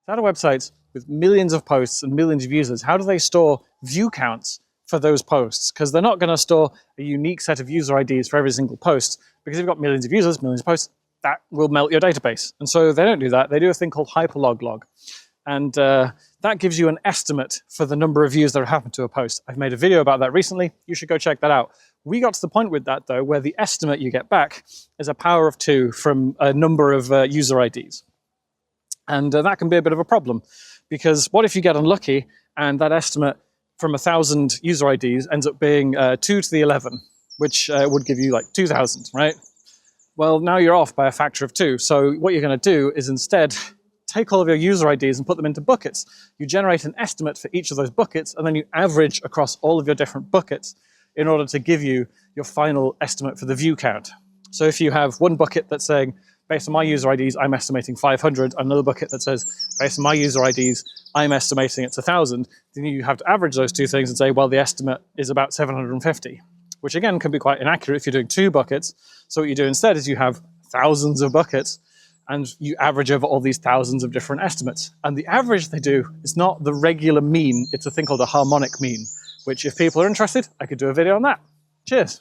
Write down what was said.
At a website with millions of posts and millions of users, how do they store view counts for those posts? Because they're not going to store a unique set of user IDs for every single post, because if you've got millions of users, millions of posts, that will melt your database. And so they don't do that. They do a thing called HyperLogLog. And that gives you an estimate for the number of views that have happened to a post. I've made a video about that recently. You should go check that out. We got to the point with that, though, where the estimate you get back is a power of 2 from a number of user IDs. And that can be a bit of a problem, because what if you get unlucky and that estimate from 1,000 user IDs ends up being 2 to the 11, which would give you like 2,000, right? Well, now you're off by a factor of 2. So what you're going to do is instead take all of your user IDs and put them into buckets. You generate an estimate for each of those buckets, and then you average across all of your different buckets in order to give you your final estimate for the view count. So if you have one bucket that's saying, based on my user IDs, I'm estimating 500, another bucket that says, based on my user IDs, I'm estimating it's 1,000, then you have to average those two things and say, well, the estimate is about 750, which again can be quite inaccurate if you're doing 2 buckets. So what you do instead is you have thousands of buckets and you average over all these thousands of different estimates. And the average they do is not the regular mean, it's a thing called a harmonic mean, which if people are interested, I could do a video on that. Cheers.